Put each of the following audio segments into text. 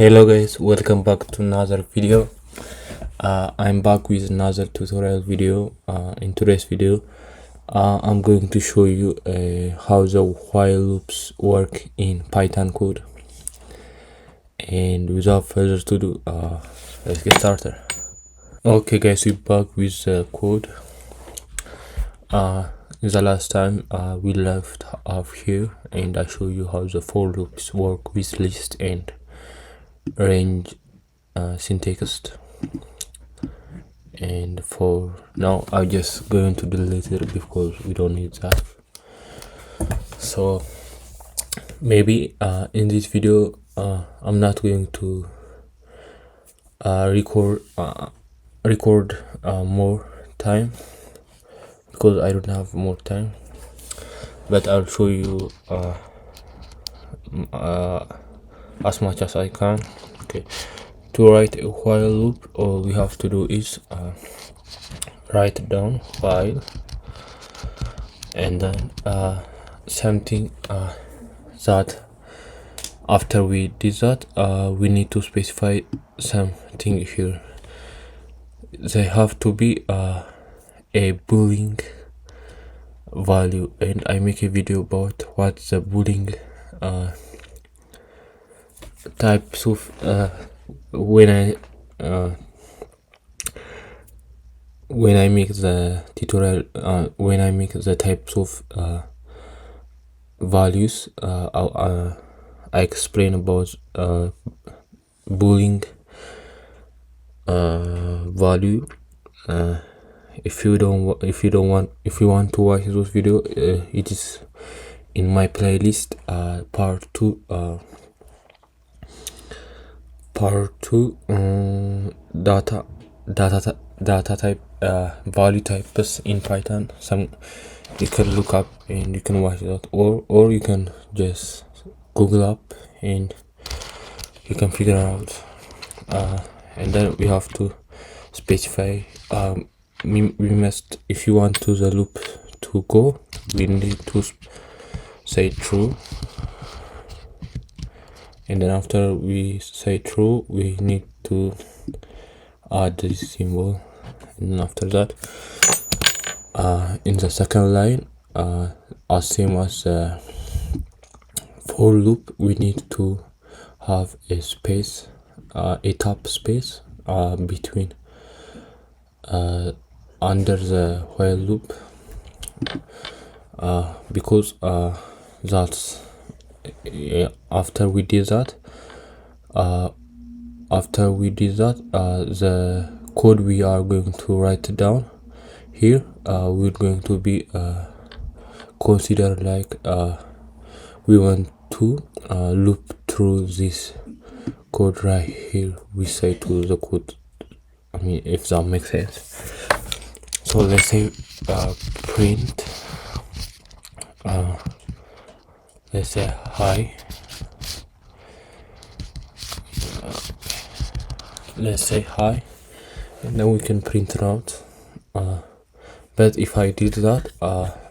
Hello guys, welcome back to another video. I'm back with another tutorial video. In today's video I'm going to show you how the while loops work in Python code. And without further ado, let's get started. Okay guys, we're back with the code. The last time we left off here and I show you how the for loops work with list and range syntax. And for now I'm just going to delete it because we don't need that. So maybe in this video I'm not going to record more time because I don't have more time, but I'll show you as much as I can. Okay, to write a while loop, all we have to do is write down while, and then something that after we did that we need to specify something here. They have to be a boolean value, and I make a video about what the boolean types of when I make the tutorial, when I make the types of values, I explain about boolean value. If you want to watch this video, it is in my playlist, part 2 data type value types in Python. Some you can look up and you can watch that, or you can just Google up and you can figure out. And then we have to specify, we must, if you want to the loop to go, we need to say true, and then after we say true we need to add this symbol. And then after that, in the second line, as same as the for loop, we need to have a space, a top space between under the while loop, because that's after we did that, the code we are going to write down here, we're going to be consider like we want to loop through this code right here. We say to the code, I mean, if that makes sense. So let's say print, let's say hi, let's say hi, and then we can print it out. But if I did that,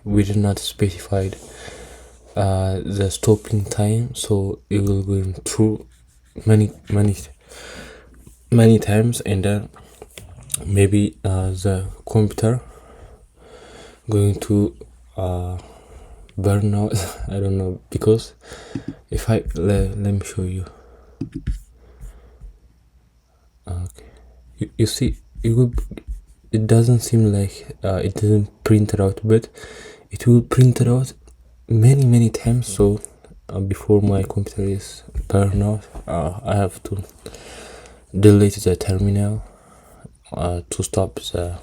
we did not specify the stopping time, so it will go through many times, and then maybe the computer going to burn out. I don't know, because if I let me show you. Okay, you see, it doesn't seem like it doesn't print it out, but it will print it out many times. So before my computer is burned out, I have to delete the terminal to stop the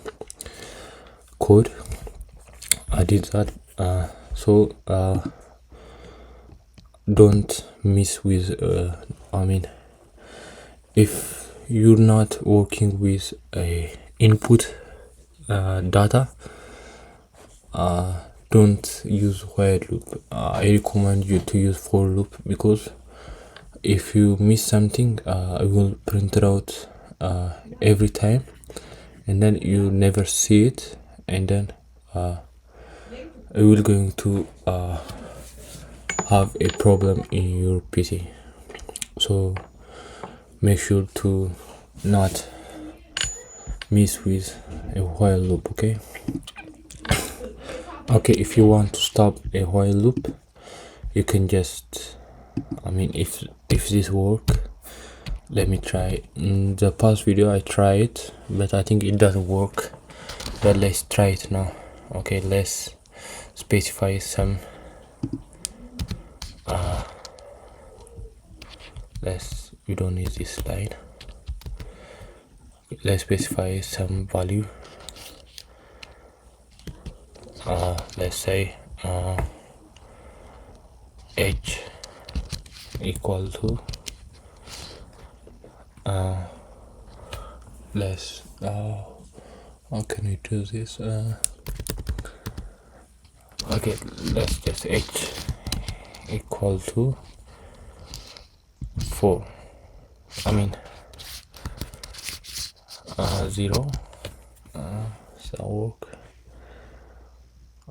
code. I did that. So don't miss with I mean, if you're not working with a input data, don't use while loop. I recommend you to use for loop, because if you miss something, it will print it out every time, and then you never see it, and then it will going to have a problem in your PC. So make sure to not mess with a while loop. Okay, if you want to stop a while loop, you can just, if this work, let me try. In the past video I tried, but I think it doesn't work. But let's try it now. Okay, let's specify some we don't need this slide. Let's specify some value. Let's say h equal to let's how can we do this? Okay, let's just h equal to 4, 0. So work.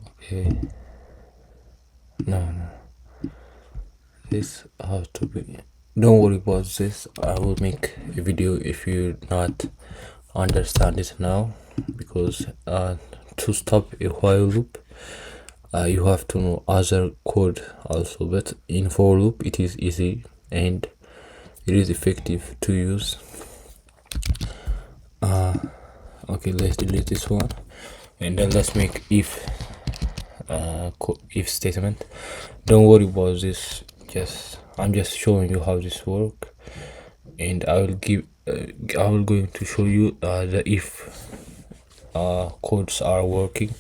Okay, no, this has to be, don't worry about this. I will make a video if you not understand it now, because to stop a while loop you have to know other code also, but in for loop it is easy and it is effective to use. Okay, let's delete this one, and then let's make if statement. Don't worry about this, I'm just showing you how this work, and I will going to show you the if codes are working,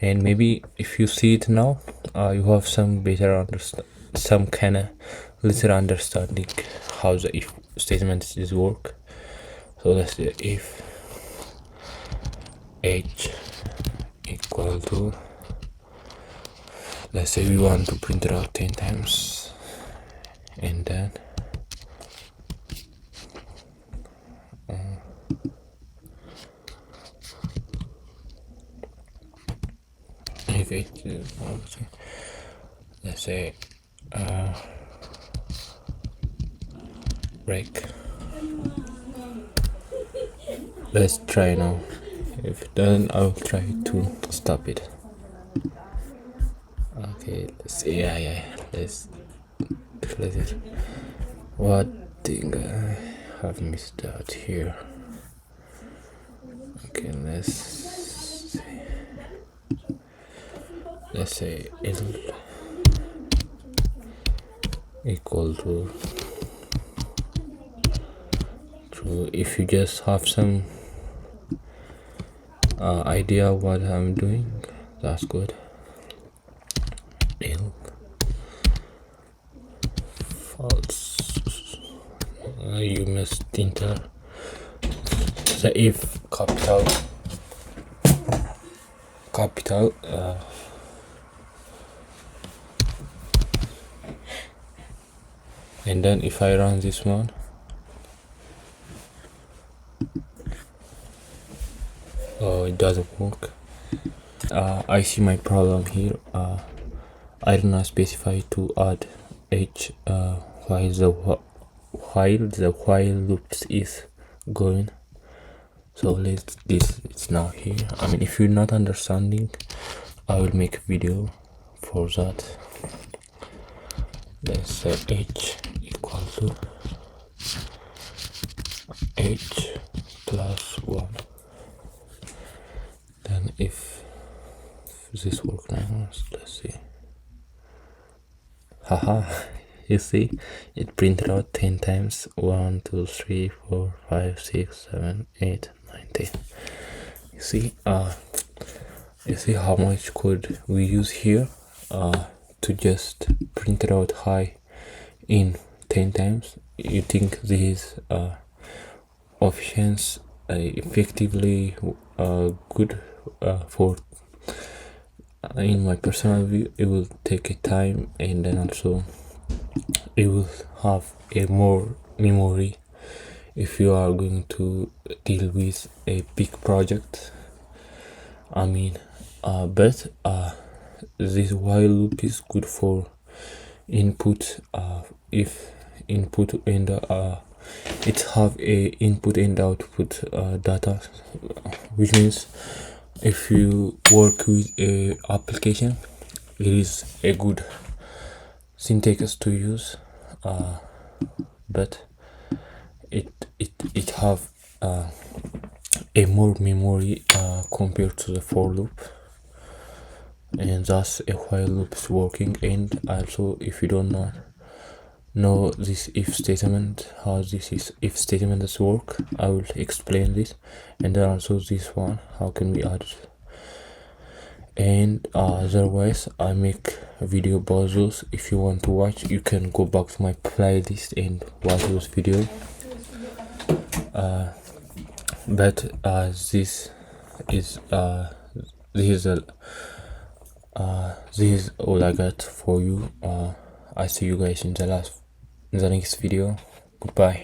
and maybe if you see it now you have some better some kind of little understanding how the if statement is work. So let's say if h equal to, let's say we want to print it out 10 times, and then if it, let's say break. Let's try now. If it doesn't, I'll try to stop it. Okay, let's see. Yeah, let's close it. What thing I have missed out here? Okay, let's see. Let's say L equal to true. If you just have some idea what I'm doing, that's good. L false. You must enter the if capital and then if I run this one, oh, it doesn't work. I see my problem here. I did not specify to add h while the while loop is going. So it's now here. If you're not understanding, I will make a video for that. Let's say h equal to h plus 1. Then if this works now, let's see. Haha, you see, it printed out 10 times. 1, 2, 3, 4, 5, 6, 7, 8, 9, 10. You see how much code we use here to just print it out high in 10 times. You think this options effectively good for, in my personal view, it will take a time, and then also it will have a more memory if you are going to deal with a big project. But this while loop is good for input if input and it have a input and output data, which means if you work with a application, it is a good syntax to use, but it have a more memory compared to the for loop, and thus a while loop is working. And also, if you don't know this if statement, how this if statement does work, I will explain this. And then also this one, how can we add it. And otherwise I make a video about those. If you want to watch, you can go back to my playlist and watch those videos. But this is all I got for you. I see you guys in the next video. Goodbye.